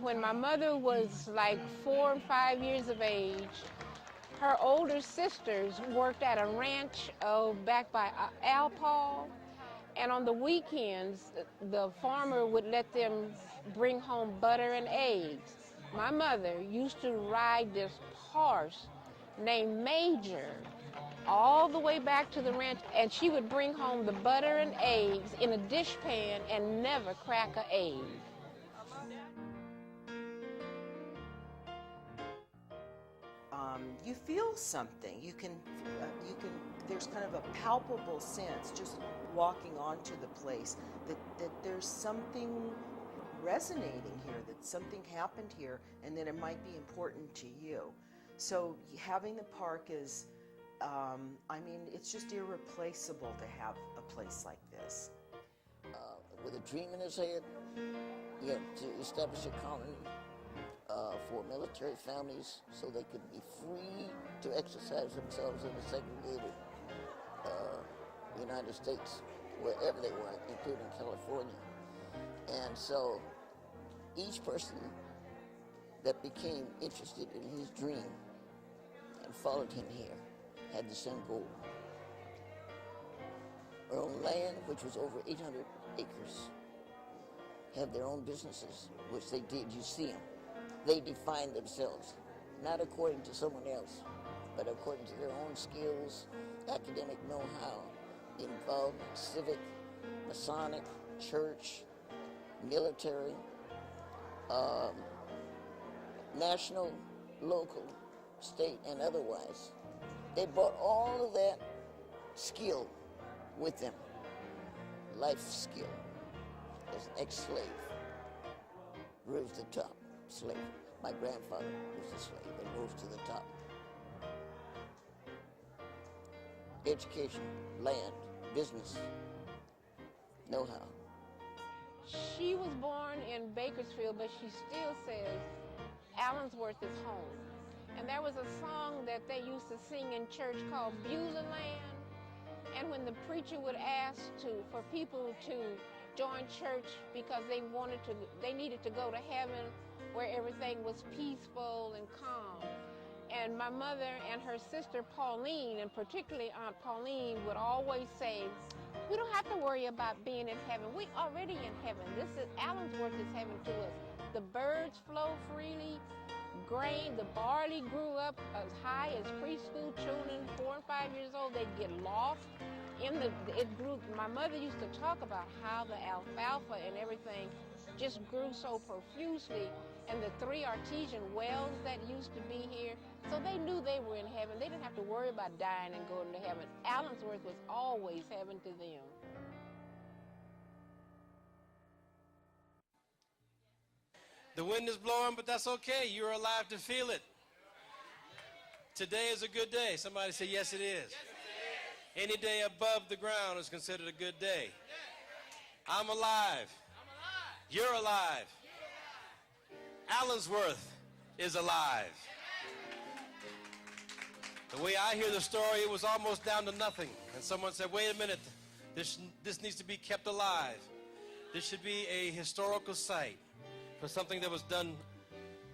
when my mother was like 4 and 5 years of age, her older sisters worked at a ranch back by Alpal. And on the weekends, the farmer would let them bring home butter and eggs. My mother used to ride this horse named Major all the way back to the ranch, and she would bring home the butter and eggs in a dishpan and never crack an egg. You feel something. There's kind of a palpable sense just walking onto the place that there's something resonating here, that something happened here, and that it might be important to you. So having the park is, it's just irreplaceable to have a place like this. With a dream in his head, he had to establish a colony for military families so they could be free to exercise themselves in the segregated United States, wherever they were, including California. And so each person that became interested in his dream and followed him here had the same goal. Their own land, which was over 800 acres, have their own businesses, which they did. You see them. They defined themselves, not according to someone else, but according to their own skills, academic know-how, involvement, civic, Masonic, church, military, national, local, state, and otherwise. They brought all of that skill with them, life skill, as an ex-slave, rose to the top, slave. My grandfather was a slave and rose to the top. Education, land, business, know-how. She was born in Bakersfield, but she still says Allensworth is home. And there was a song that they used to sing in church called Beulah Land. And when the preacher would ask for people to join church because they needed to go to heaven where everything was peaceful and calm. And my mother and her sister Pauline, and particularly Aunt Pauline, would always say, we don't have to worry about being in heaven. We're already in heaven. Allensworth is heaven to us. The birds flow freely. Grain, the barley grew up as high as preschool children, 4 and 5 years old. They'd get lost it grew. My mother used to talk about how the alfalfa and everything just grew so profusely, and the 3 artesian wells that used to be here. So they knew they were in heaven. They didn't have to worry about dying and going to heaven. Allensworth was always heaven to them. The wind is blowing, but that's okay. You're alive to feel it. Today is a good day. Somebody say, yes, it is. Any day above the ground is considered a good day. I'm alive. You're alive. Allensworth is alive. The way I hear the story, it was almost down to nothing. And someone said, wait a minute, this needs to be kept alive. This should be a historical site for something that was done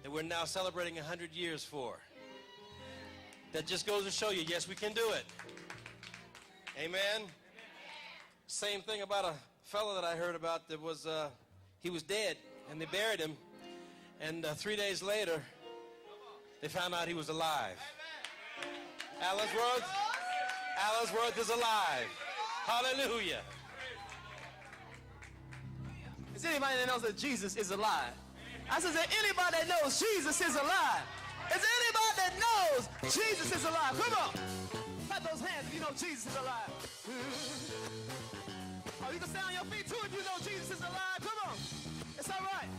that we're now celebrating 100 years for. That just goes to show you, yes, we can do it. Amen. Same thing about a fellow that I heard about that was, he was dead, and they buried him. And 3 days later, they found out he was alive. Allensworth is alive. Hallelujah. Is anybody that knows that Jesus is alive? I said, is there anybody that knows Jesus is alive? Is there anybody that knows Jesus is alive? Come on. Clap those hands if you know Jesus is alive. Oh, you can stay on your feet too if you know Jesus is alive. Come on. It's all right.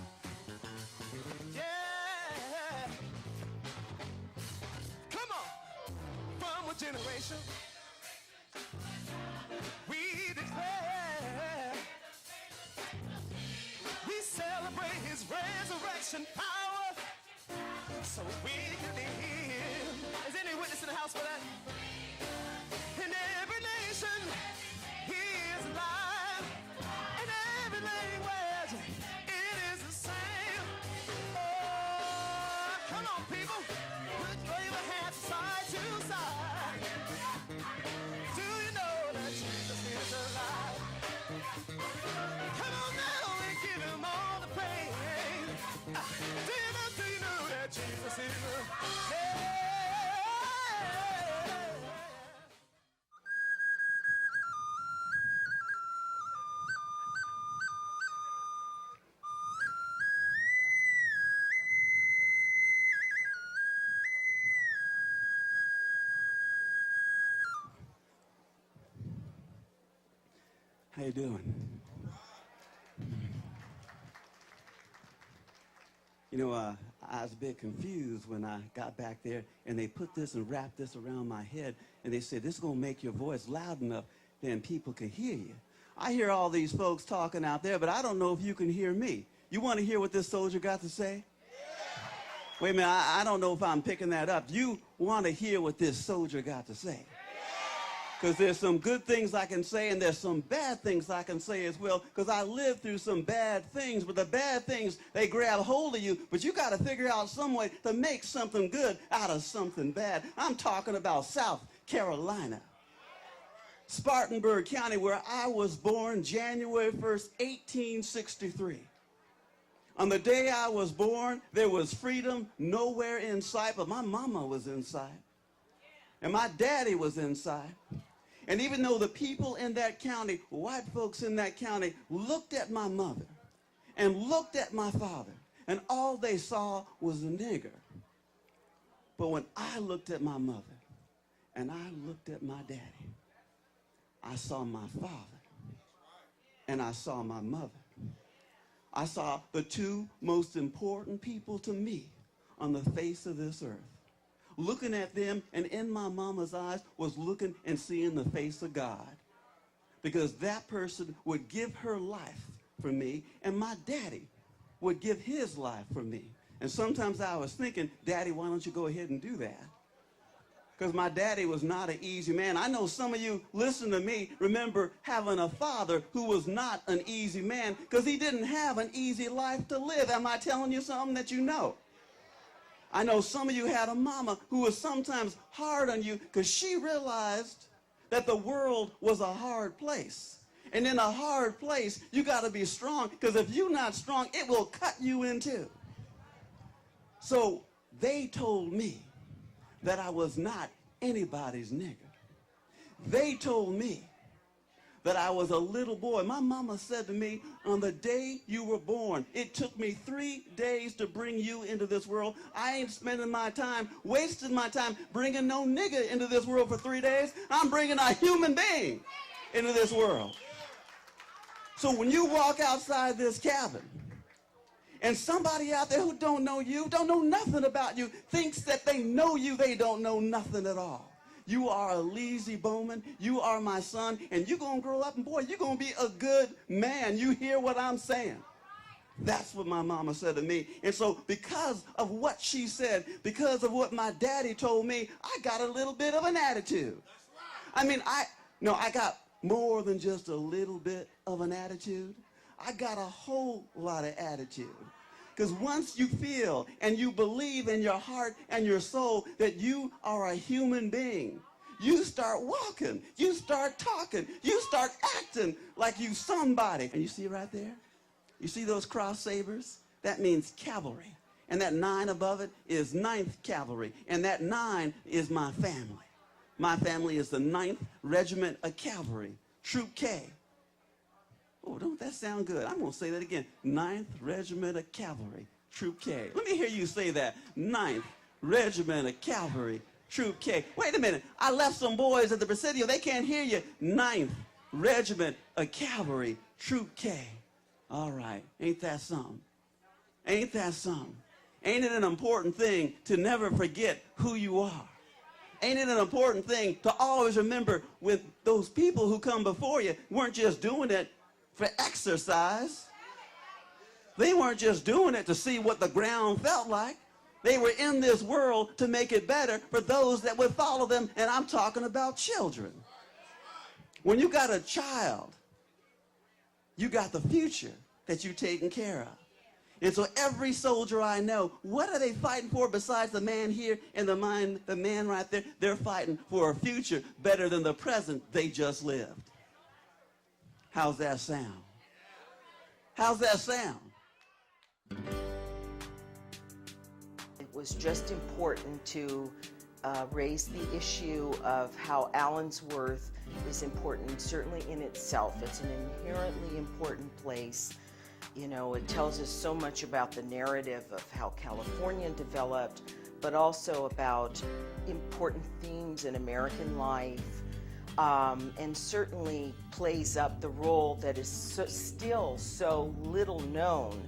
Yeah. Come on. From a generation, we declare, we celebrate his resurrection power so we can live. Is any witness in the house for that? In every nation, he is alive. In every language, it is the same. Oh, people, put your hands side to side. Do you know that Jesus is alive? Come on now and give him all the praise. Do you know that Jesus is alive? How you doing? You know, I was a bit confused when I got back there and they put this and wrapped this around my head and they said, this is going to make your voice loud enough then people can hear you. I hear all these folks talking out there, but I don't know if you can hear me. You want to hear what this soldier got to say? Wait a minute, I don't know if I'm picking that up. You want to hear what this soldier got to say? Because there's some good things I can say and there's some bad things I can say as well, because I lived through some bad things, but the bad things, they grab hold of you, but you got to figure out some way to make something good out of something bad. I'm talking about South Carolina. Spartanburg County, where I was born January 1st, 1863. On the day I was born, there was freedom nowhere in sight, but my mama was inside. And my daddy was inside. And even though the people in that county, white folks in that county, looked at my mother and looked at my father, and all they saw was a nigger. But when I looked at my mother and I looked at my daddy, I saw my father and I saw my mother. I saw the two most important people to me on the face of this earth. Looking at them, and in my mama's eyes was looking and seeing the face of God. Because that person would give her life for me, and my daddy would give his life for me. And sometimes I was thinking, Daddy, why don't you go ahead and do that? Because my daddy was not an easy man. I know some of you, listen to me, remember having a father who was not an easy man because he didn't have an easy life to live. Am I telling you something that you know? I know some of you had a mama who was sometimes hard on you because she realized that the world was a hard place. And in a hard place, you got to be strong, because if you're not strong, it will cut you in two. So they told me that I was not anybody's nigger. They told me that I was a little boy. My mama said to me, on the day you were born, it took me 3 days to bring you into this world. I ain't spending my time, wasting my time bringing no nigger into this world for 3 days. I'm bringing a human being into this world. So when you walk outside this cabin, and somebody out there who don't know you, don't know nothing about you, thinks that they know you, they don't know nothing at all. You are a Leezy Bowman. You are my son, and you're going to grow up, and boy, you're going to be a good man. You hear what I'm saying? That's what my mama said to me. And so because of what she said, because of what my daddy told me, I got a little bit of an attitude. I mean, I got more than just a little bit of an attitude. I got a whole lot of attitude. Because once you feel and you believe in your heart and your soul that you are a human being, you start walking, you start talking, you start acting like you somebody. And you see right there? You see those cross sabers? That means cavalry. And that 9 above it is 9th Cavalry. And that 9 is my family. My family is the 9th Regiment of Cavalry, Troop K. Oh, don't that sound good? I'm going to say that again. 9th Regiment of Cavalry, Troop K. Let me hear you say that. 9th Regiment of Cavalry, Troop K. Wait a minute. I left some boys at the Presidio. They can't hear you. 9th Regiment of Cavalry, Troop K. All right. Ain't that something? Ain't that something? Ain't it an important thing to never forget who you are? Ain't it an important thing to always remember with those people who come before you weren't just doing it for exercise. They weren't just doing it to see what the ground felt like. They were in this world to make it better for those that would follow them, and I'm talking about children. When you got a child, you got the future that you're taking care of. And so every soldier I know, what are they fighting for besides the man here and the man right there? They're fighting for a future better than the present they just lived. How's that sound? How's that sound? It was just important to raise the issue of how Allensworth is important, certainly in itself. It's an inherently important place. You know, it tells us so much about the narrative of how California developed, but also about important themes in American life, and certainly plays up the role that is still so little known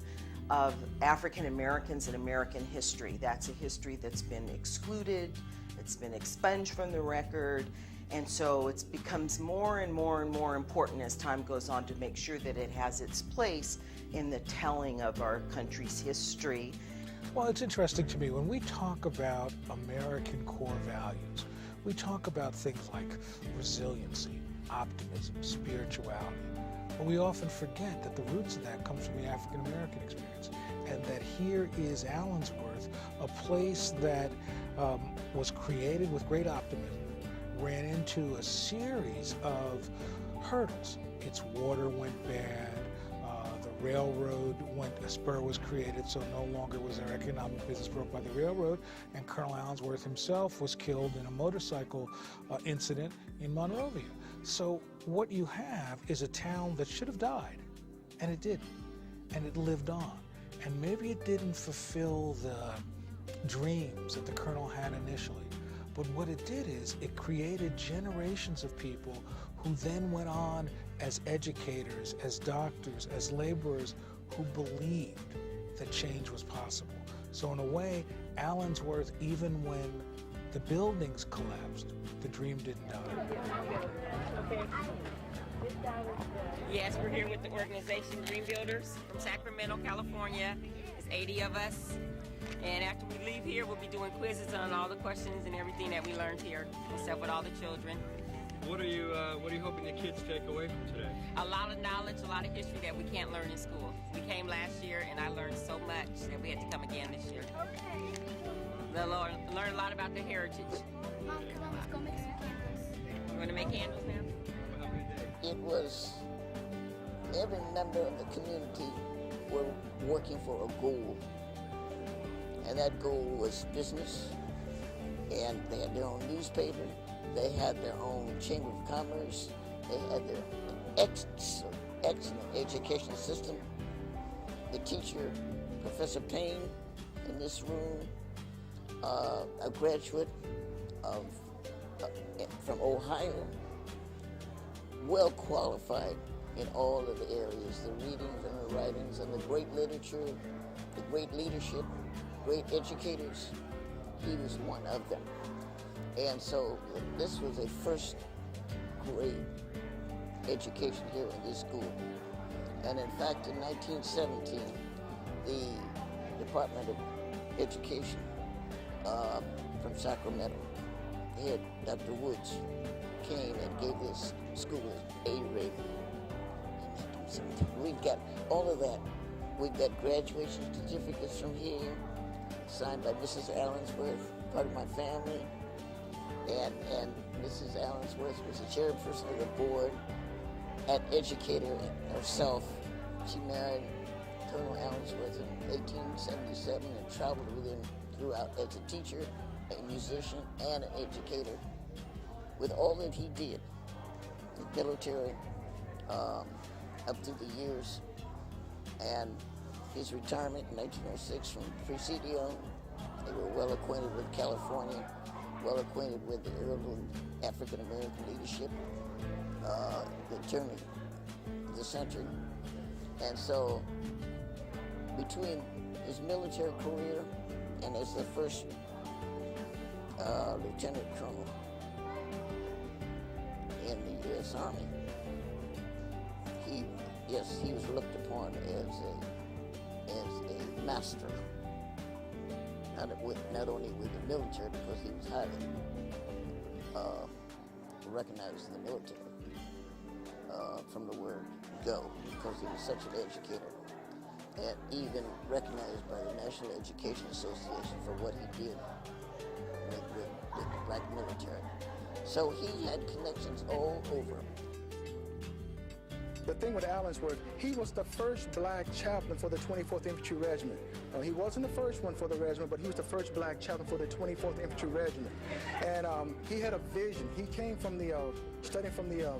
of African Americans in American history. That's a history that's been excluded, it's been expunged from the record, and so it becomes more and more and more important as time goes on to make sure that it has its place in the telling of our country's history. Well, it's interesting to me when we talk about American core values, we talk about things like resiliency, optimism, spirituality, but we often forget that the roots of that comes from the African American experience, and that here is Allensworth, a place that was created with great optimism, ran into a series of hurdles. Its water went bad, the railroad a spur was created, so no longer was there economic business broke by the railroad, and Colonel Allensworth himself was killed in a motorcycle incident in Monrovia. So what you have is a town that should have died, and it didn't, and it lived on. And maybe it didn't fulfill the dreams that the Colonel had initially, but what it did is it created generations of people who then went on as educators, as doctors, as laborers, who believed that change was possible. So in a way, Allensworth, even when the buildings collapsed, the dream didn't die. Yes, we're here with the organization Dream Builders from Sacramento, California. It's 80 of us. And after we leave here, we'll be doing quizzes on all the questions and everything that we learned here, except with all the children. What are you hoping the kids take away from today? A lot of knowledge, a lot of history that we can't learn in school. We came last year, and I learned so much that we had to come again this year. They'll learn a lot about their heritage. Mom, come on, let's go make some candles. You want to make candles now? It was every member of the community were working for a goal. And that goal was business. And they had their own newspaper. They had their own Chamber of Commerce. They had their excellent education system. The teacher, Professor Payne, in this room, a graduate from Ohio, well qualified in all of the areas, the readings and the writings and the great literature, the great leadership, great educators. He was one of them. And so this was a first grade education here in this school. And in fact, in 1917, the Department of Education from Sacramento, head Dr. Woods, came and gave this school an A rating. We've got all of that. We've got graduation certificates from here, signed by Mrs. Allensworth, part of my family. And Mrs. Allensworth was the chairperson of the board, an educator herself. She married Colonel Allensworth in 1877 and traveled with him throughout as a teacher, a musician, and an educator. With all that he did, the military, up through the years, and his retirement in 1906 from Presidio. They were well acquainted with California, well acquainted with the early African American leadership, the turn of the century. And so between his military career and as the first lieutenant colonel in the U.S. Army, he was looked upon as a master, not only with the military, because he was highly recognized in the military from the word go, because he was such an educator. and even recognized by the National Education Association for what he did with the black military. So he had connections all over. The thing with Allensworth, he was the first black chaplain for the 24th Infantry Regiment. He wasn't the first one for the regiment, but he was the first black chaplain for the 24th Infantry Regiment. And he had a vision. He came from the, studying from the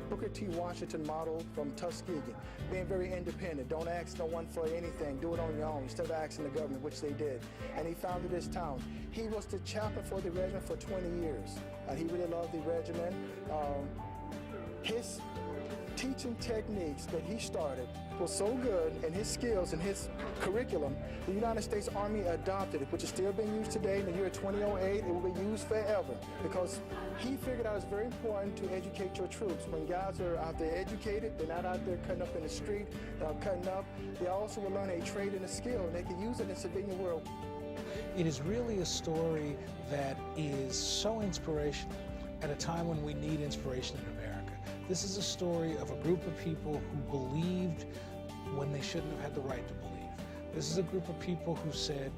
Booker T. Washington model from Tuskegee, being very independent. Don't ask no one for anything. Do it on your own instead of asking the government, which they did. And he founded this town. He was the chaplain for the regiment for 20 years. He really loved the regiment. His teaching techniques that he started was so good, and his skills and his curriculum, the United States Army adopted it, which is still being used today. In the year 2008, it will be used forever, because he figured out it's very important to educate your troops. When guys are out there educated, they're not out there cutting up in the street, cutting up. They also will learn a trade and a skill, and they can use it in the civilian world. It is really a story that is so inspirational at a time when we need inspiration in America. This is a story of a group of people who believed when they shouldn't have had the right to believe. This is a group of people who said,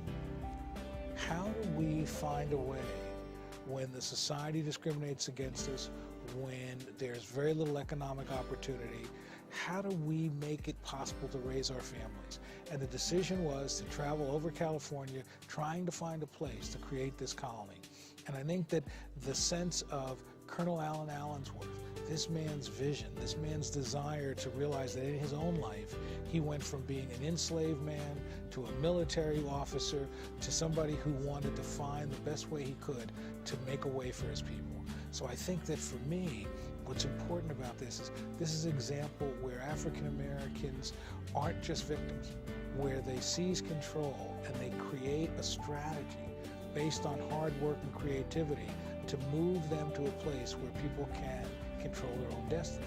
how do we find a way when the society discriminates against us, when there's very little economic opportunity, how do we make it possible to raise our families? And the decision was to travel over California, trying to find a place to create this colony. And I think that the sense of Colonel Allen Allensworth, this man's vision, this man's desire to realize that in his own life, he went from being an enslaved man to a military officer to somebody who wanted to find the best way he could to make a way for his people. So I think that for me, what's important about this is an example where African Americans aren't just victims, where they seize control and they create a strategy based on hard work and creativity to move them to a place where people can control their own destiny.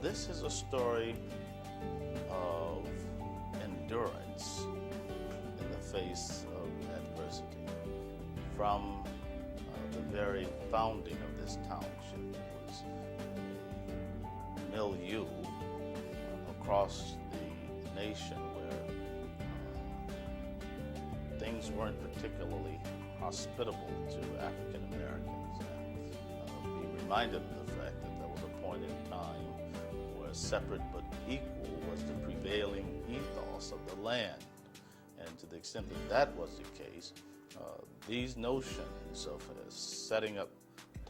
This is a story of endurance in the face of adversity. From the very founding of this township, it was a milieu across the nation where things weren't particularly hospitable to African Americans. And be reminded of the fact that there was a point in time where separate but equal was the prevailing ethos of the land. And to the extent that that was the case, these notions of setting up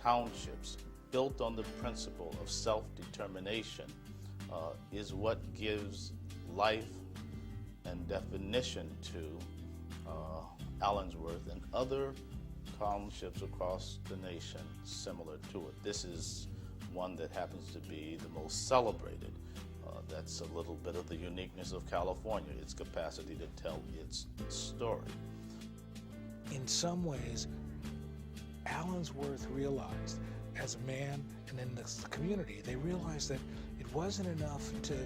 townships built on the principle of self-determination is what gives life and definition to Allensworth and other townships across the nation similar to it. This is one that happens to be the most celebrated. That's a little bit of the uniqueness of California, its capacity to tell its story. In some ways, Allensworth realized as a man and in the community, they realized that it wasn't enough to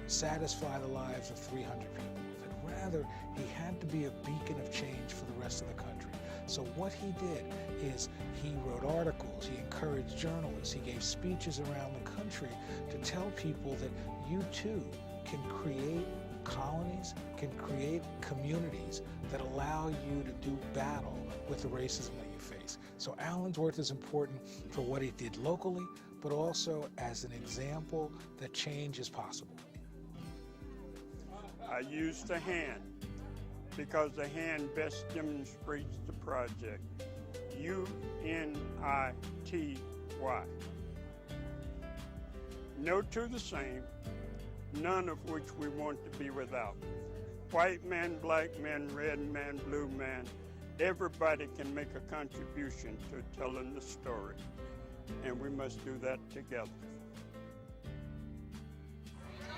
satisfy the lives of 300 people, that rather he had to be a beacon of change for the rest of the country. So what he did is he wrote articles, he encouraged journalists, he gave speeches around the country to tell people that you too can create colonies, can create communities that allow you to do battle with the racism that you face. So Allensworth is important for what he did locally, but also as an example that change is possible. I use the hand because the hand best demonstrates the project. UNITY. No two the same, none of which we want to be without. White man, black man, red man, blue man, everybody can make a contribution to telling the story, and we must do that together.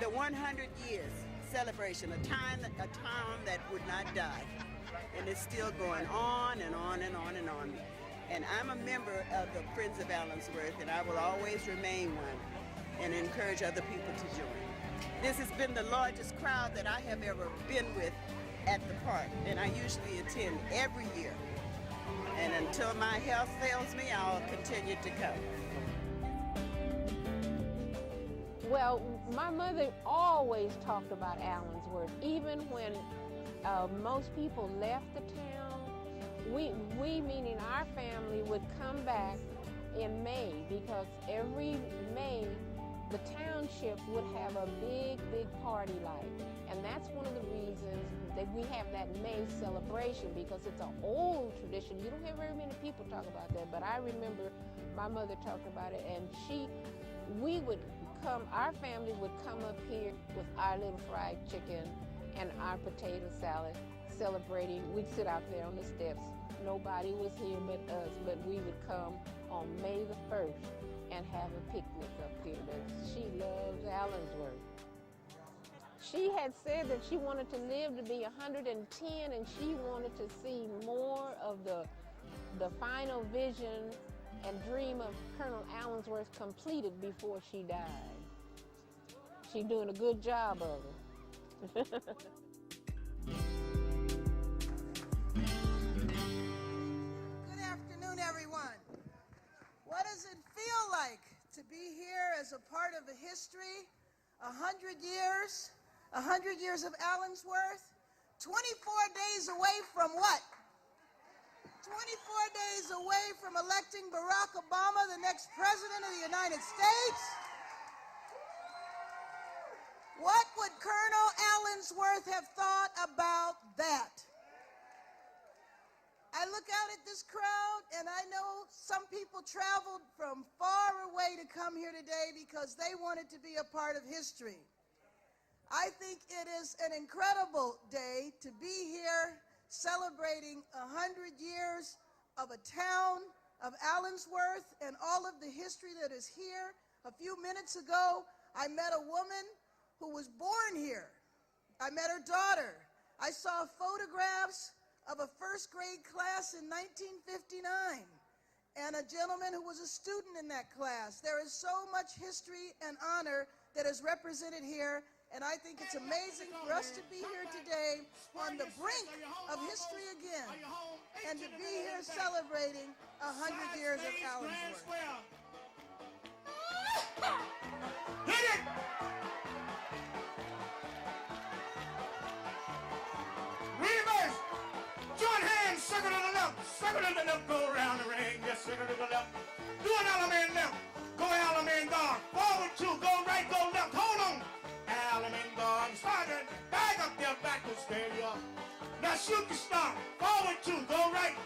The 100 years celebration, a town that would not die, and it's still going on and on and on and on. And I'm a member of the Friends of Allensworth, and I will always remain one and encourage other people to join. This has been the largest crowd that I have ever been with at the park, and I usually attend every year. And until my health fails me, I'll continue to come. Well, my mother always talked about Allensworth, even when most people left the town. We meaning our family, would come back in May, because every May the township would have a big party light. And that's one of the reasons that we have that May celebration, because it's an old tradition. You don't hear very many people talk about that, but I remember my mother talking about it, and our family would come up here with our little fried chicken and our potato salad, celebrating. We'd sit out there on the steps. Nobody was here but us, but we would come on May the 1st and have a picnic up here. She loves Allensworth. She had said that she wanted to live to be 110, and she wanted to see more of the final vision and dream of Colonel Allensworth completed before she died. She's doing a good job of it. Good afternoon, everyone. What does it feel like to be here as a part of a history? 100 years of Allensworth, 24 days away from what? 24 days away from electing Barack Obama, the next president of the United States. What would Colonel Allensworth have thought about that? I look out at this crowd, and I know some people traveled from far away to come here today because they wanted to be a part of history. I think it is an incredible day to be here celebrating 100 years of a town of Allensworth and all of the history that is here. A few minutes ago, I met a woman who was born here. I met her daughter. I saw photographs of a first grade class in 1959 and a gentleman who was a student in that class. There is so much history and honor that is represented here, and I think it's amazing for us to be here today on the brink of history again and to be here celebrating 100 years of Allensworth. Hit it! Reverse! Join hands, circle to the left, go around the ring, just circle to the left. Do an Alaman left, go Alaman guard, forward two, go right, go left, hold on. Alaman guard, started, back up there, backwards, there you are. Now shoot the star, forward two, go right,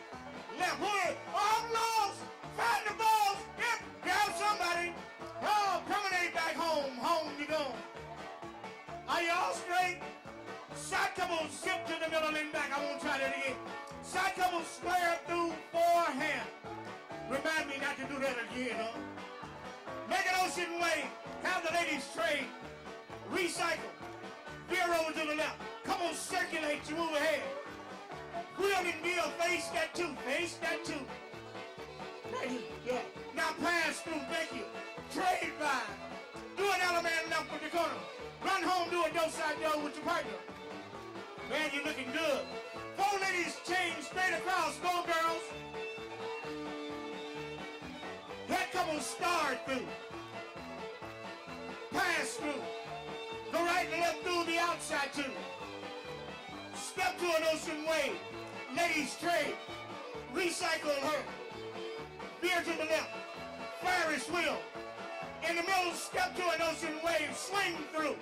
left, hood, arm lows, find the balls, yep, grab somebody. Oh, promenade back home, home you go. Are you all straight? Side couple, zip to the middle and back. I won't try that again. Side couple, square through forehand. Remind me not to do that again, huh? Make an ocean way. Have the ladies trade. Recycle. Veer over to the left. Come on, circulate. You move ahead. Wheel and deal. Face that two. Face that two. Thank you. Yeah. Now pass through. Thank you. Trade by. Do an element left with the corner. Run home, do a door side door with your partner. Man, you're looking good. Four ladies change straight across. Go, girls. Head couple star through. Pass through. Go right and left through the outside too. Step to an ocean wave. Ladies trade. Recycle her. Veer to the left. Ferris wheel. In the middle, step to an ocean wave. Swing through.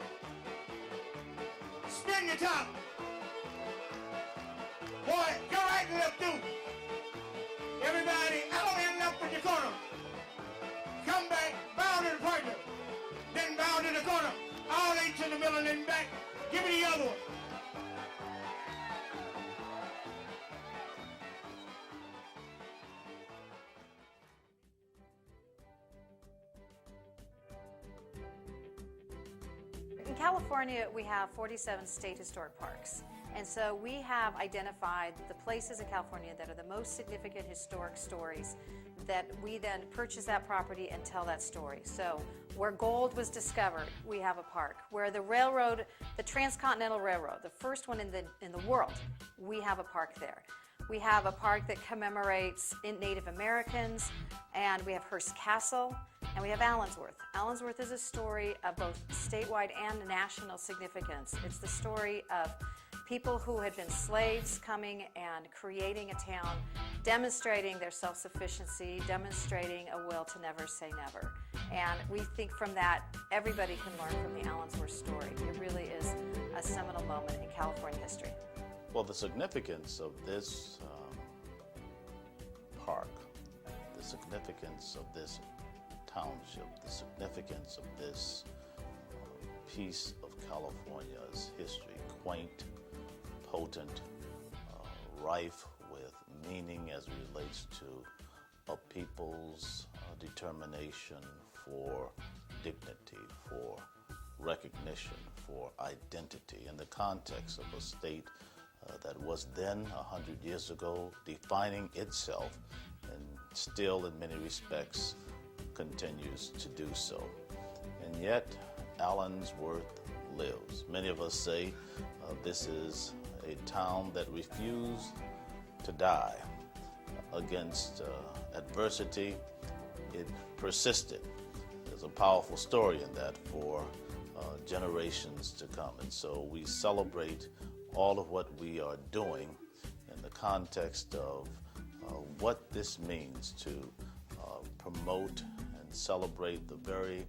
Spin your top. Boy, go right and left through. Everybody, element left in your corner. Come back, bow to the partner. Then bow to the corner. All eight to the middle and then back. Give me the other one. In California, we have 47 state historic parks. And so we have identified the places in California that are the most significant historic stories that we then purchase that property and tell that story. So where gold was discovered, we have a park. Where the railroad, the Transcontinental Railroad, the first one in the world, we have a park there. We have a park that commemorates Native Americans, and we have Hearst Castle. And we have Allensworth. Allensworth is a story of both statewide and national significance. It's the story of people who had been slaves coming and creating a town, demonstrating their self-sufficiency, demonstrating a will to never say never. And we think from that, everybody can learn from the Allensworth story. It really is a seminal moment in California history. Well, the significance of this park, the significance of this township, the significance of this piece of California's history, quaint, potent, rife with meaning as it relates to a people's determination for dignity, for recognition, for identity in the context of a state that was then, 100 years ago, defining itself and still in many respects continues to do so. And yet, Allensworth lives. Many of us say this is a town that refused to die. Against adversity, it persisted. There's a powerful story in that for generations to come. And so we celebrate all of what we are doing in the context of what this means to promote and celebrate the very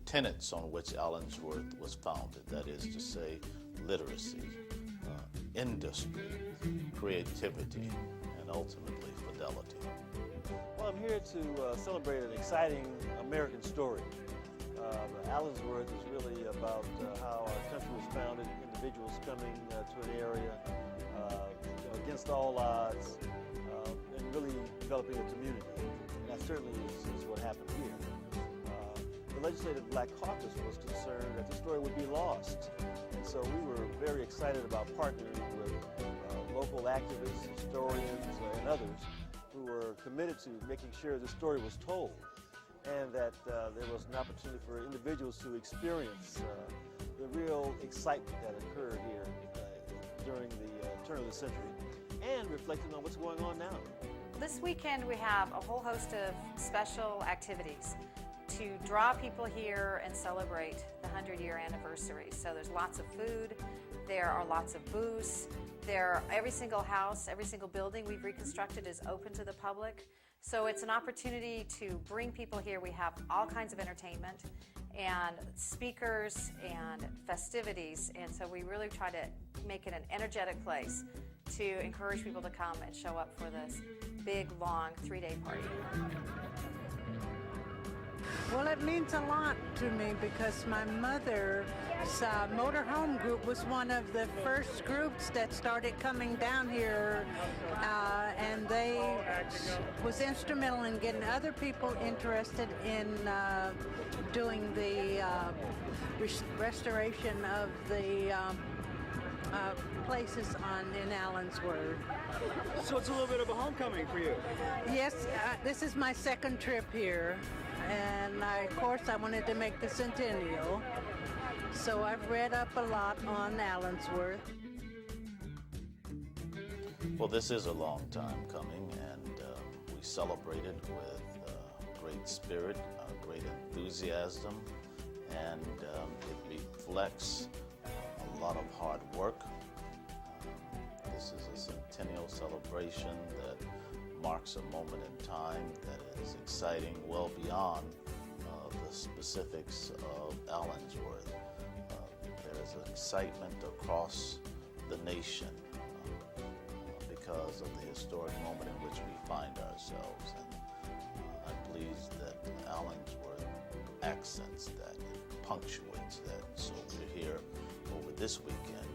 tenets on which Allensworth was founded. That is to say, literacy, industry, creativity, and ultimately fidelity. Well, I'm here to celebrate an exciting American story. Allensworth is really about how our country was founded, individuals coming to an area against all odds, and really developing a community. And that certainly is what happened here. The Legislative Black Caucus was concerned that the story would be lost. And so we were very excited about partnering with local activists, historians, and others who were committed to making sure the story was told, and that there was an opportunity for individuals to experience the real excitement that occurred here during the turn of the century, and reflecting on what's going on now. This weekend we have a whole host of special activities to draw people here and celebrate the 100-year anniversary. So there's lots of food, there are lots of booths, every single house, every single building we've reconstructed is open to the public. So it's an opportunity to bring people here. We have all kinds of entertainment and speakers and festivities, and so we really try to make it an energetic place to encourage people to come and show up for this big, long 3-day party. Well, it means a lot to me because my mother's motorhome group was one of the first groups that started coming down here, and they was instrumental in getting other people interested in doing the restoration of the places in Allensworth. So it's a little bit of a homecoming for you. Yes, this is my second trip here. And of course I wanted to make the centennial, so I've read up a lot on Allensworth. Well, this is a long time coming, and we celebrate it with great spirit, great enthusiasm, and it reflects a lot of hard work. This is a centennial celebration that marks a moment in time that is exciting well beyond the specifics of Allensworth. There is an excitement across the nation because of the historic moment in which we find ourselves. And I'm pleased that Allensworth accents that, it punctuates that. So we're here over this weekend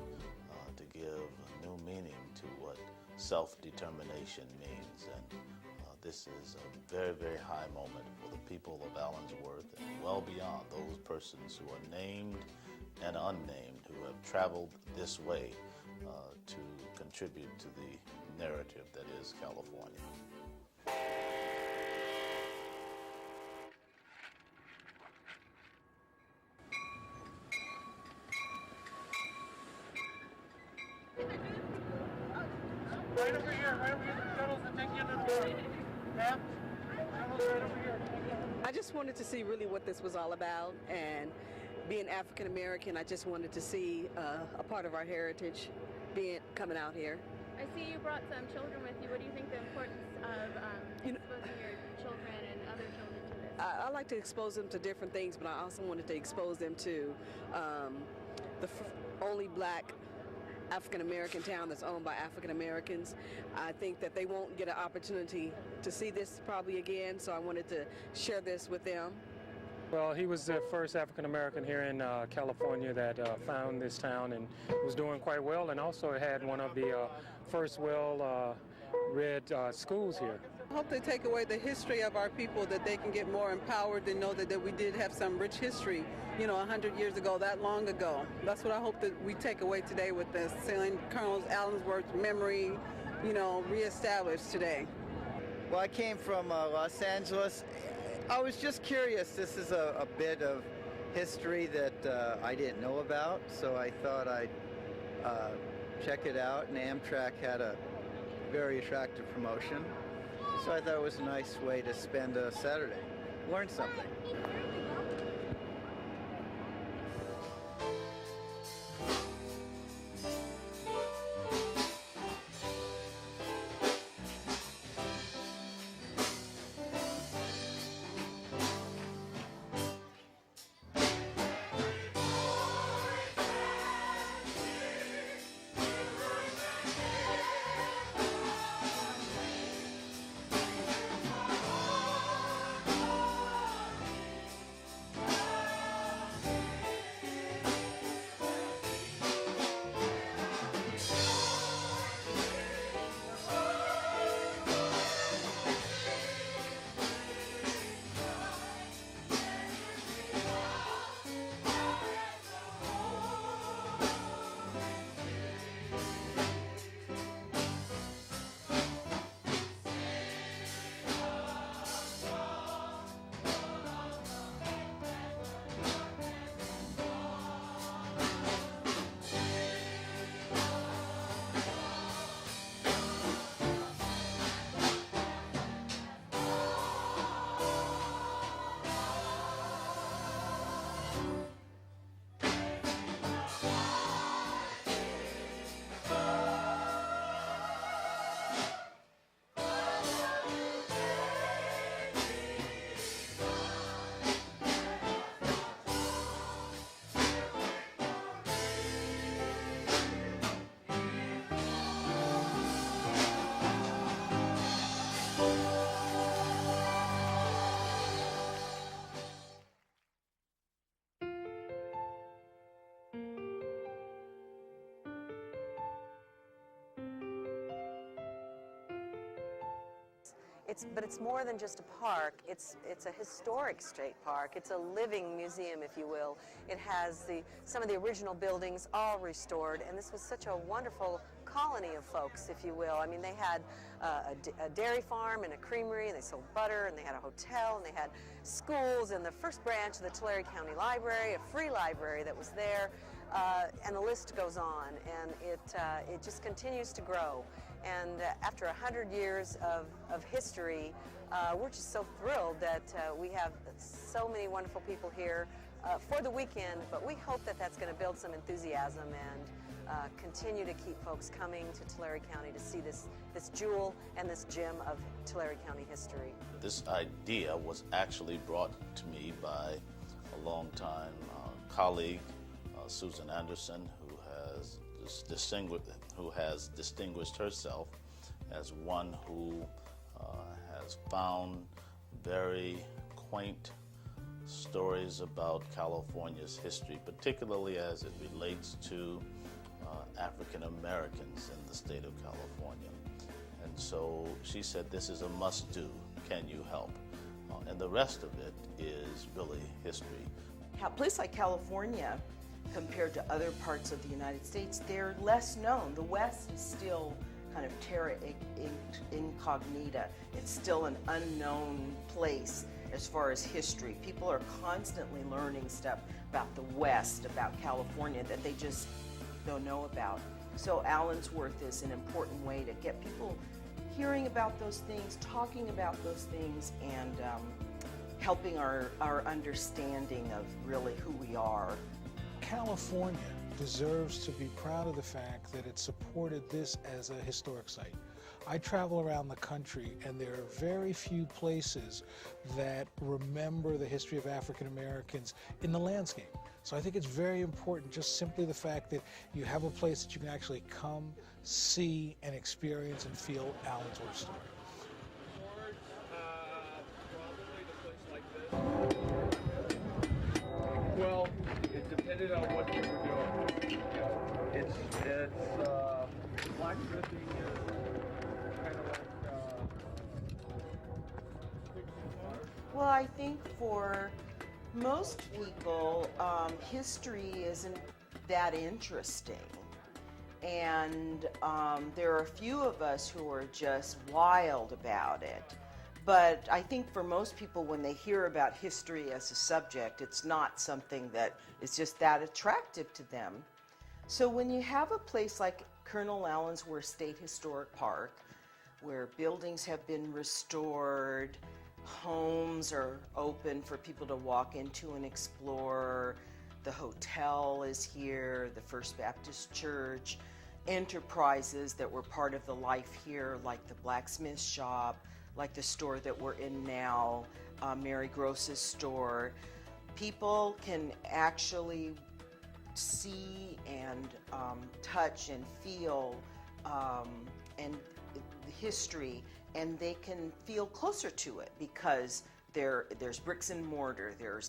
to give new meaning to what self-determination means, and this is a very, very high moment for the people of Allensworth and well beyond those persons who are named and unnamed who have traveled this way to contribute to the narrative that is California. Right over here, the shuttles that take you to the door. Ma'am, shuttles right over here. I just wanted to see really what this was all about, and being African American, I just wanted to see a part of our heritage coming out here. I see you brought some children with you. What do you think the importance of exposing your children and other children to this? I like to expose them to different things, but I also wanted to expose them to the only black African American town that's owned by African Americans. I think that they won't get an opportunity to see this probably again, so I wanted to share this with them. Well, he was the first African American here in California that found this town and was doing quite well, and also had one of the first well-read schools here. I hope they take away the history of our people, that they can get more empowered and know that we did have some rich history, 100 years ago, that long ago. That's what I hope that we take away today with this, seeing Colonel Allensworth's memory, reestablished today. Well, I came from Los Angeles. I was just curious. This is a bit of history that I didn't know about, so I thought I'd check it out, and Amtrak had a very attractive promotion. So I thought it was a nice way to spend a Saturday, learn something. But it's more than just a park. It's a historic state park. It's a living museum, if you will. It has some of the original buildings all restored, and this was such a wonderful colony of folks, if you will. I mean, they had a dairy farm and a creamery, and they sold butter, and they had a hotel, and they had schools, and the first branch of the Tulare County Library, a free library that was there, and the list goes on, and it just continues to grow. And after 100 years of history, we're just so thrilled that we have so many wonderful people here for the weekend, but we hope that that's going to build some enthusiasm and continue to keep folks coming to Tulare County to see this jewel and this gem of Tulare County history. This idea was actually brought to me by a longtime colleague, Susan Anderson, who has distinguished herself as one who has found very quaint stories about California's history, particularly as it relates to African Americans in the state of California. And so she said, this is a must-do. Can you help? And the rest of it is really history. A place like California, compared to other parts of the United States, they're less known. The West is still kind of terra incognita. It's still an unknown place as far as history. People are constantly learning stuff about the West, about California, that they just don't know about. So Allensworth is an important way to get people hearing about those things, talking about those things, and helping our understanding of really who we are. California deserves to be proud of the fact that it supported this as a historic site. I travel around the country, and there are very few places that remember the history of African Americans in the landscape. So I think it's very important, just simply the fact that you have a place that you can actually come, see, and experience and feel Allensworth's story. Well, it depended on what you were doing. It's blacksmithing is kind of like Well, I think for most people, history isn't that interesting. And there are a few of us who are just wild about it. But I think for most people, when they hear about history as a subject, it's not something that is just that attractive to them. So when you have a place like Colonel Allensworth State Historic Park, where buildings have been restored, homes are open for people to walk into and explore, the hotel is here, the First Baptist Church, enterprises that were part of the life here, like the blacksmith shop, like the store that we're in now, Mary Gross's store. People can actually see and touch and feel and the history, and they can feel closer to it because there's bricks and mortar, there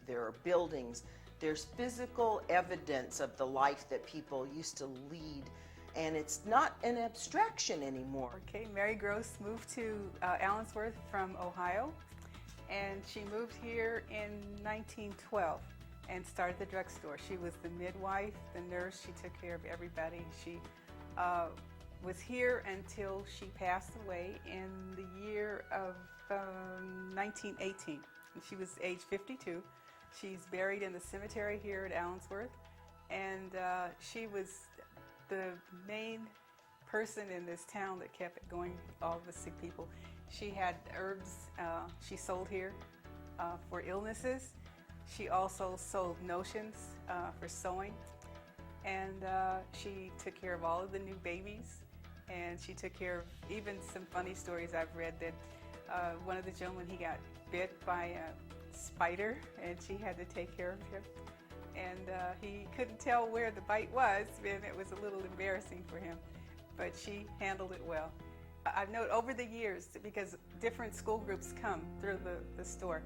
are buildings, there's physical evidence of the life that people used to lead, and it's not an abstraction anymore. Okay, Mary Gross moved to Allensworth from Ohio, and she moved here in 1912 and started the drugstore. She was the midwife, the nurse, she took care of everybody. She was here until she passed away in the year of 1918. And she was age 52. She's buried in the cemetery here at Allensworth, and she was the main person in this town that kept it going, all the sick people. She had herbs she sold here for illnesses. She also sold notions for sewing, and she took care of all of the new babies, and she took care of even some funny stories I've read that one of the gentlemen, he got bit by a spider, and she had to take care of him. And he couldn't tell where the bite was, and it was a little embarrassing for him, but she handled it well. I've noted over the years, because different school groups come through the store,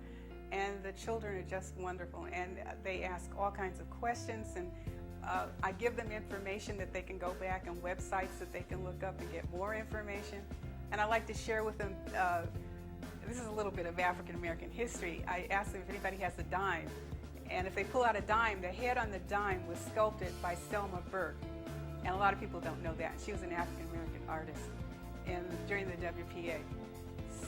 and the children are just wonderful, and they ask all kinds of questions, and I give them information that they can go back on websites that they can look up and get more information. And I like to share with them, this is a little bit of African American history. I ask them if anybody has a dime. And if they pull out a dime, the head on the dime was sculpted by Selma Burke. And a lot of people don't know that. She was an African American artist during the WPA.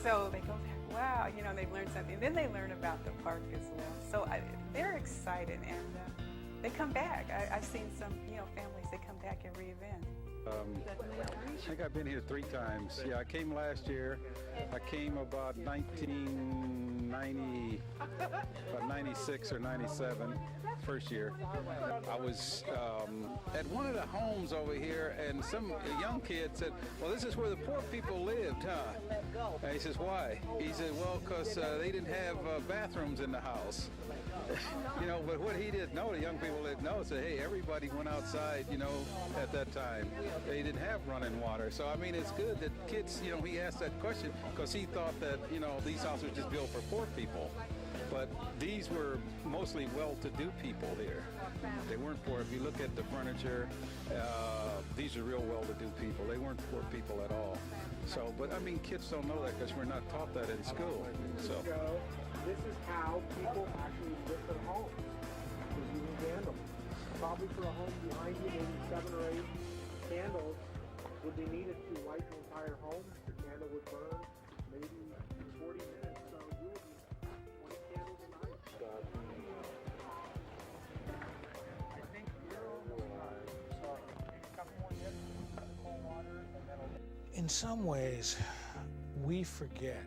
So they go back, wow, you know, they've learned something. And then they learn about the park as well. So they're excited, and they come back. I've seen some, families, they come back every event. I think I've been here 3 times. Yeah, I came last year. I came about 96 or 97, first year. I was at one of the homes over here, and some young kid said, well, this is where the poor people lived, huh? And he says, why? He said, well, because they didn't have bathrooms in the house. But what he didn't know, the young people didn't know, said, hey, everybody went outside, at that time. They didn't have running water. So, I mean, it's good that kids, he asked that question because he thought that, these houses were just built for poor people. But these were mostly well-to-do people here. They weren't poor. If you look at the furniture, these are real well-to-do people. They weren't poor people at all. So, but I mean, kids don't know that because we're not taught that in school. So. This is how people actually lit their homes. They're using candles. Probably for a home behind you, maybe 7 or 8 candles would be needed to light the entire home. The candle would burn maybe 40 minutes, so you would need 20 candles a night. I think in some ways, we forget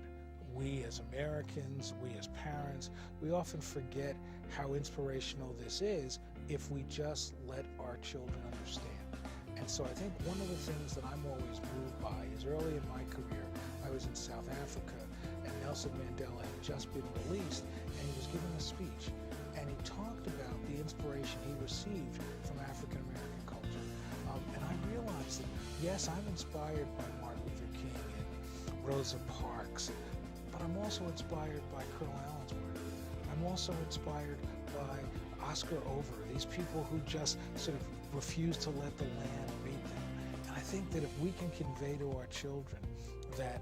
we as Americans, we as parents, we often forget how inspirational this is if we just let our children understand. And so I think one of the things that I'm always moved by is early in my career, I was in South Africa, and Nelson Mandela had just been released, and he was giving a speech, and he talked about the inspiration he received from African American culture. And I realized that, yes, I'm inspired by Martin Luther King and Rosa Parks, but I'm also inspired by Colonel Allensworth. I'm also inspired by Oscar Over, these people who just sort of refuse to let the land meet them. And I think that if we can convey to our children that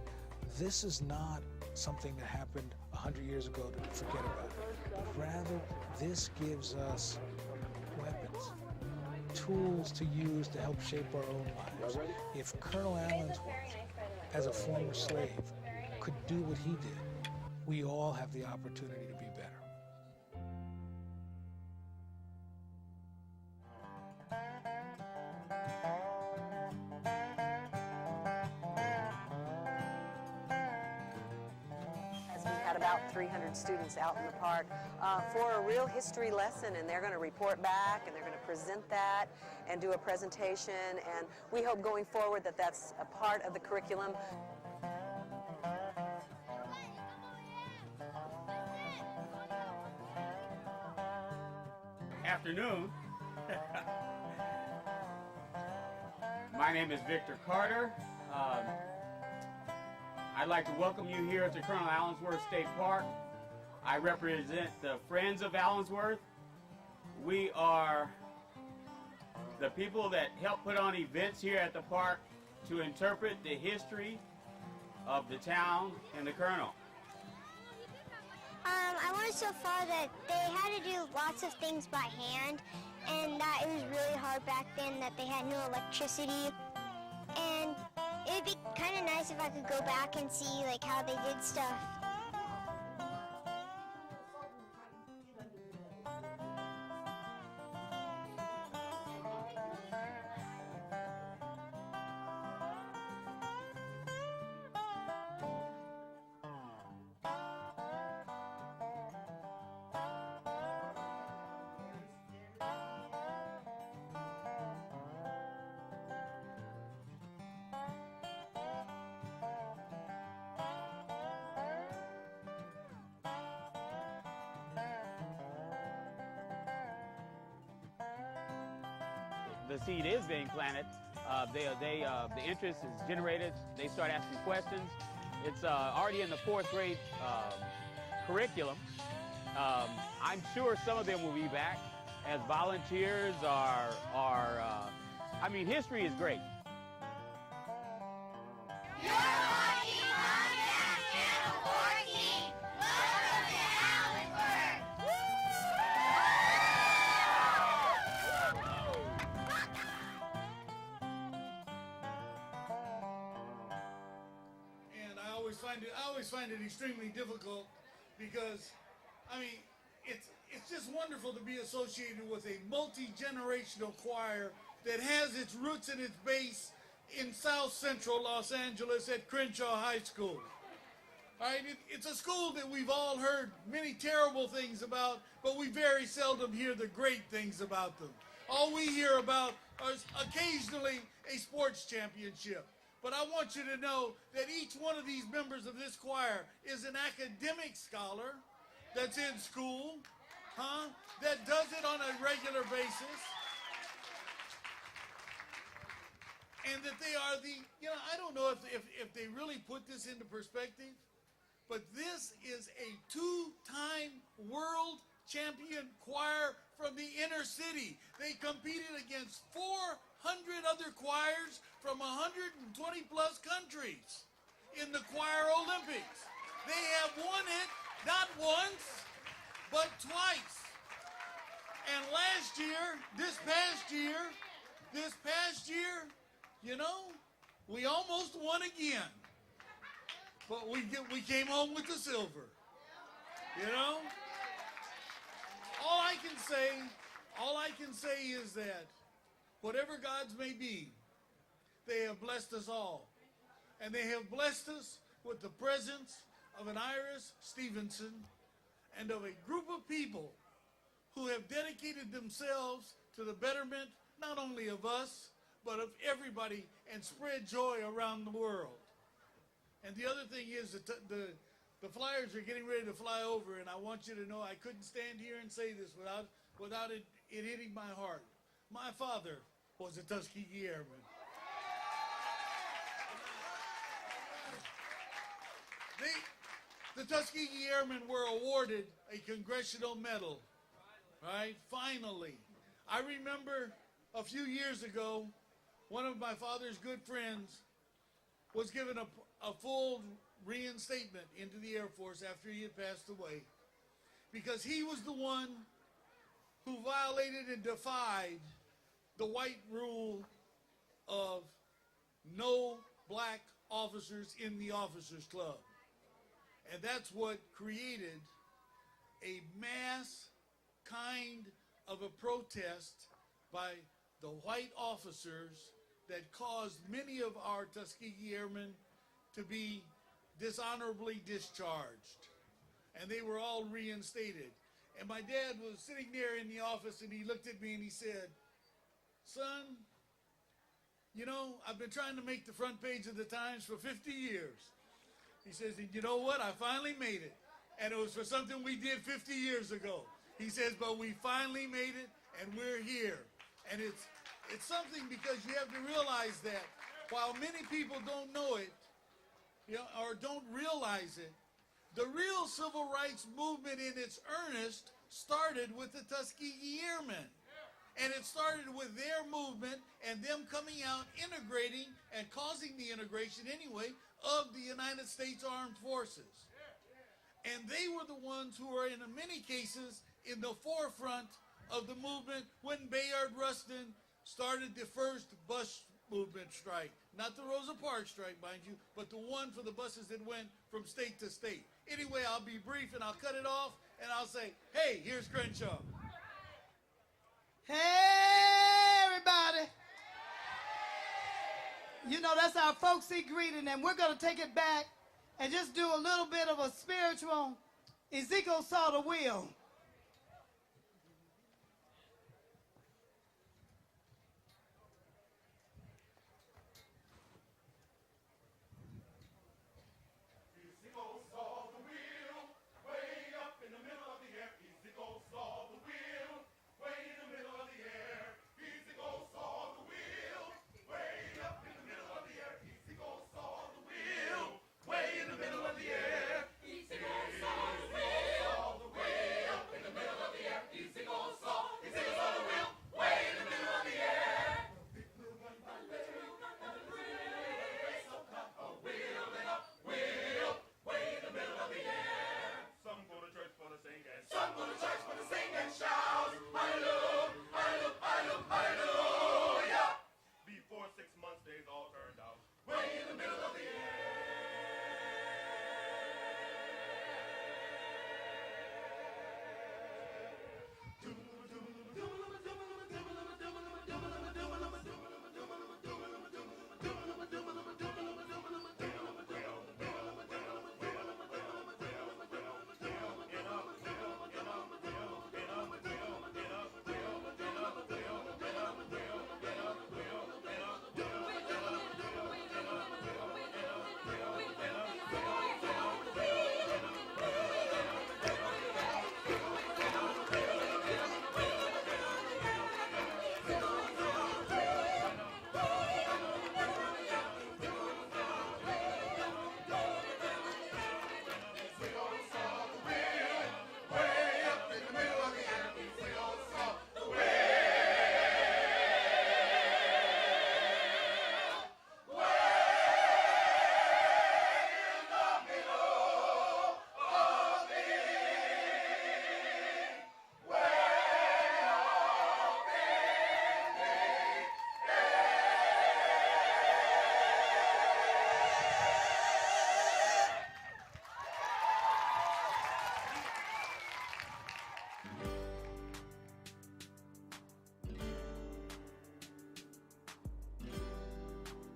this is not something that happened 100 years ago to forget about, but rather this gives us weapons, tools to use to help shape our own lives. If Colonel Allensworth, as a former slave, could do what he did, we all have the opportunity to be better. About 300 students out in the park for a real history lesson, and they're going to report back and they're going to present that and do a presentation, and we hope going forward that that's a part of the curriculum. Afternoon. My name is Victor Carter. I'd like to welcome you here to Colonel Allensworth State Park. I represent the Friends of Allensworth. We are the people that help put on events here at the park to interpret the history of the town and the Colonel. I learned so far that they had to do lots of things by hand, and that it was really hard back then that they had no electricity. And it would be kind of nice if I could go back and see like how they did stuff. The seed is being planted. The interest is generated. They start asking questions. It's already in the 4th grade curriculum. I'm sure some of them will be back as volunteers I mean, history is great. I always find it extremely difficult because, I mean, it's just wonderful to be associated with a multi-generational choir that has its roots and its base in South Central Los Angeles at Crenshaw High School. All right, it's a school that we've all heard many terrible things about, but we very seldom hear the great things about them. All we hear about is occasionally a sports championship. But I want you to know that each one of these members of this choir is an academic scholar that's in school, that does it on a regular basis. And that they are I don't know if they really put this into perspective, but this is a 2-time world champion choir from the inner city. They competed against 400 other choirs from 120 plus countries in the Choir Olympics. They have won it not once, but twice. And this past year, we almost won again. But we came home with the silver. All I can say is that whatever gods may be, they have blessed us all. And they have blessed us with the presence of an Iris Stevenson and of a group of people who have dedicated themselves to the betterment not only of us, but of everybody, and spread joy around the world. And the other thing is that the Flyers are getting ready to fly over, and I want you to know I couldn't stand here and say this without it hitting my heart. My father was a Tuskegee Airman. The Tuskegee Airmen were awarded a congressional medal, right? Finally. I remember a few years ago, one of my father's good friends was given a full reinstatement into the Air Force after he had passed away, because he was the one who violated and defied the white rule of no black officers in the officers club. And that's what created a mass kind of a protest by the white officers that caused many of our Tuskegee Airmen to be dishonorably discharged. And they were all reinstated. And my dad was sitting there in the office, and he looked at me and he said, "Son, you know, I've been trying to make the front page of the Times for 50 years. He says, "And you know what? I finally made it. And it was for something we did 50 years ago." He says, "But we finally made it, and we're here." And it's something, because you have to realize that while many people don't know it, you know, or don't realize it, the real civil rights movement in its earnest started with the Tuskegee Airmen. And it started with their movement and them coming out, integrating and causing the integration anyway of the United States Armed Forces. And they were the ones who were in many cases in the forefront of the movement when Bayard Rustin started the first bus movement strike. Not the Rosa Parks strike, mind you, but the one for the buses that went from state to state. Anyway, I'll be brief and I'll cut it off and I'll say, hey, here's Crenshaw. Hey, everybody. You know, that's our folksy greeting, and we're going to take it back and just do a little bit of a spiritual Ezekiel saw the wheel.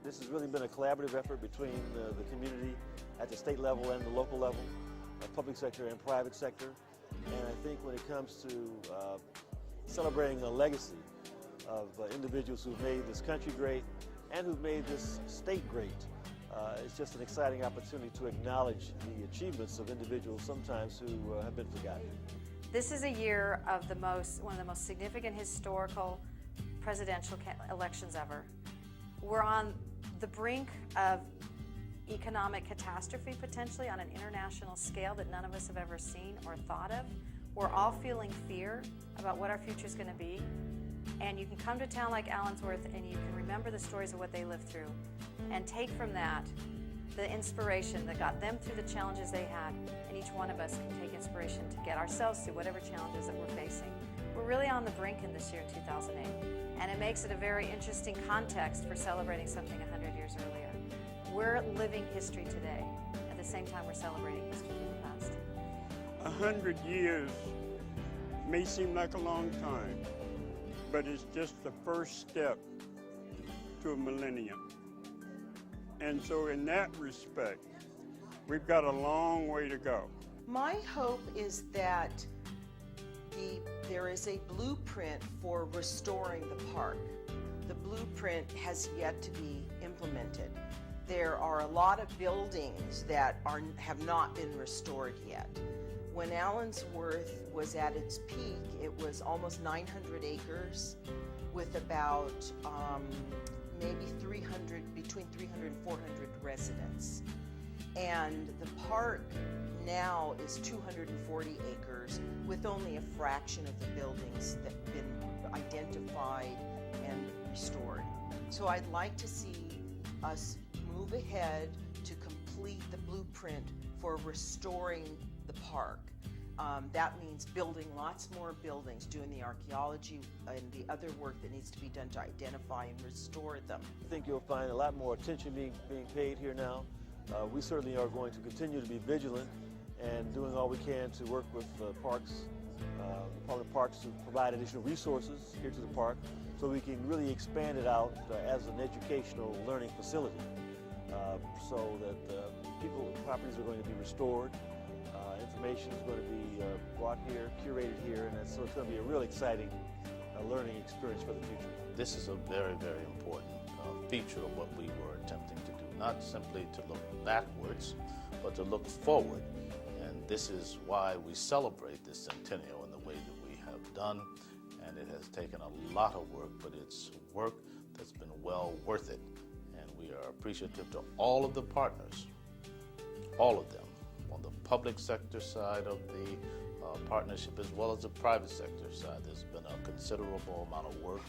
This has really been a collaborative effort between the community at the state level and the local level, public sector and private sector. And I think when it comes to celebrating a legacy of individuals who've made this country great and who've made this state great, it's just an exciting opportunity to acknowledge the achievements of individuals sometimes who have been forgotten. This is a year of one of the most significant historical presidential elections ever. We're on the brink of economic catastrophe potentially on an international scale that none of us have ever seen or thought of. We're all feeling fear about what our future is going to be. And you can come to a town like Allensworth and you can remember the stories of what they lived through and take from that the inspiration that got them through the challenges they had, and each one of us can take inspiration to get ourselves through whatever challenges that we're facing. We're really on the brink in this year in 2008, and it makes it a very interesting context for celebrating something 100 years earlier. We're living history today. At the same time, we're celebrating history from the past. 100 years may seem like a long time, but it's just the first step to a millennium. And so in that respect, we've got a long way to go. My hope is that there is a blueprint for restoring the park. The blueprint has yet to be implemented. There are a lot of buildings that have not been restored yet. When Allensworth was at its peak, it was almost 900 acres with about maybe between 300 and 400 residents. And the park now is 240 acres with only a fraction of the buildings that have been identified and restored. So I'd like to see us move ahead to complete the blueprint for restoring the park. That means building lots more buildings, doing the archaeology and the other work that needs to be done to identify and restore them. I think you'll find a lot more attention being paid here now. We certainly are going to continue to be vigilant and doing all we can to work with parks, Department of Parks, to provide additional resources here to the park so we can really expand it out as an educational learning facility so that properties are going to be restored. Information is going to be brought here, curated here, and so it's going to be a real exciting learning experience for the future. This is a very, very important feature of what we were attempting to do, not simply to look backwards, but to look forward. And this is why we celebrate this centennial in the way that we have done, and it has taken a lot of work, but it's work that's been well worth it. And we are appreciative to all of the partners, all of them, on the public sector side of the partnership as well as the private sector side. There's been a considerable amount of work.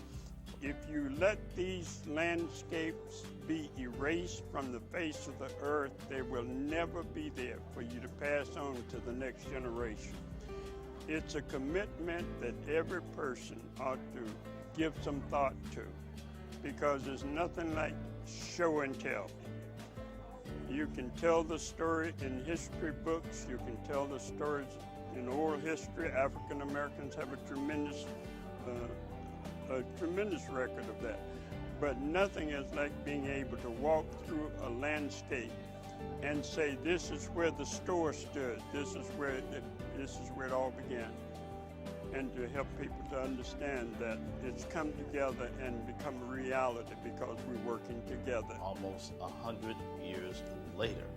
If you let these landscapes be erased from the face of the earth, they will never be there for you to pass on to the next generation. It's a commitment that every person ought to give some thought to, because there's nothing like show and tell. You can tell the story in history books, you can tell the stories in oral history. African Americans have a tremendous record of that. But nothing is like being able to walk through a landscape and say, this is where the store stood, this is where it all began. And to help people to understand that it's come together and become a reality because we're working together. Almost 100 years later,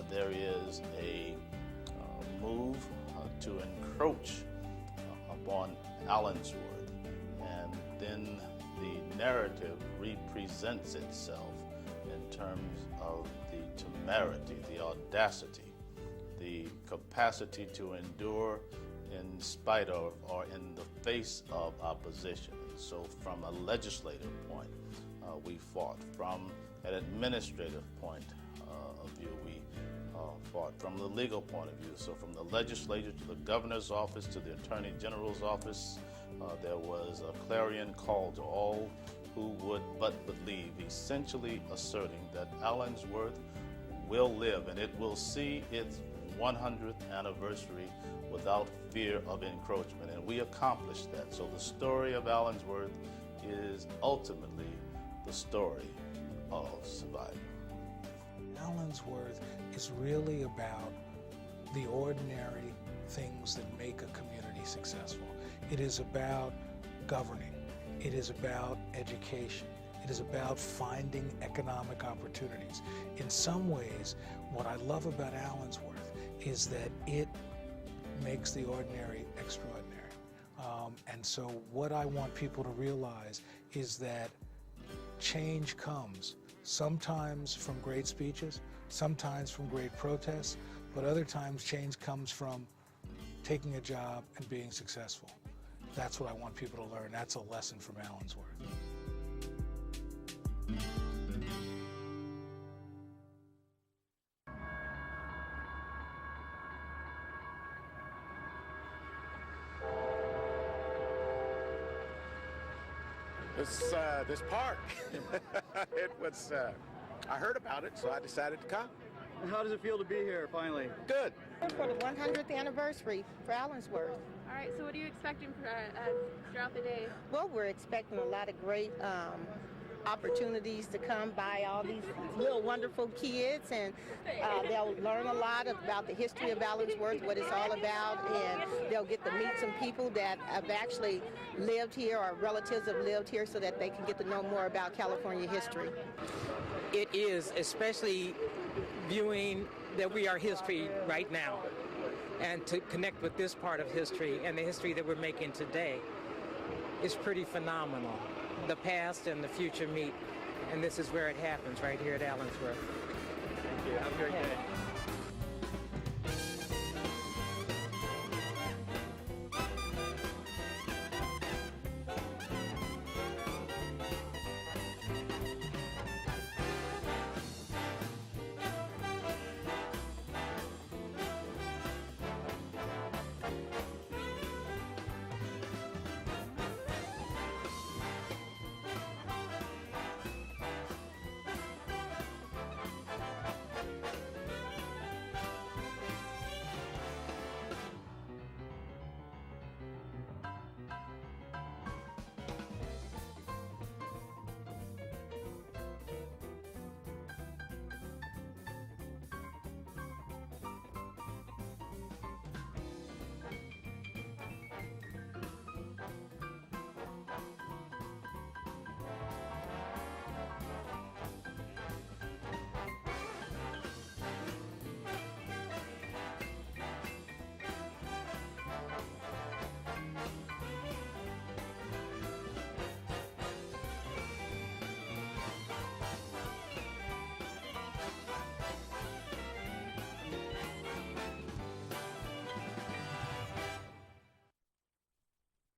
there is a move to encroach upon Allensworth, and then the narrative represents itself in terms of the temerity, the audacity, the capacity to endure in spite of or in the face of opposition. And so from a legislative point, we fought. From an administrative point of view, we fought. From the legal point of view, so from the legislature to the governor's office to the attorney general's office, there was a clarion call to all who would but believe, essentially asserting that Allensworth will live and it will see its 100th anniversary without fear of encroachment. And we accomplished that. So the story of Allensworth is ultimately the story of survival. Allensworth is really about the ordinary things that make a community successful. It is about governing. It is about education. It is about finding economic opportunities. In some ways, what I love about Allensworth is that it makes the ordinary extraordinary. And so what I want people to realize is that change comes sometimes from great speeches, sometimes from great protests, but other times change comes from taking a job and being successful. That's what I want people to learn. That's a lesson from Allensworth. This park, it was, I heard about it, so I decided to come. How does it feel to be here finally? Good. For the 100th anniversary for Allensworth. All right, so what are you expecting for, throughout the day? Well, we're expecting a lot of great opportunities to come by all these little wonderful kids, and they'll learn a lot about the history of Allensworth, what it's all about, and they'll get to meet some people that have actually lived here or relatives have lived here, so that they can get to know more about California history. It is, especially viewing that we are history right now, and to connect with this part of history and the history that we're making today is pretty phenomenal. The past and the future meet, and this is where it happens, right here at Allensworth. Thank you. Have a great day.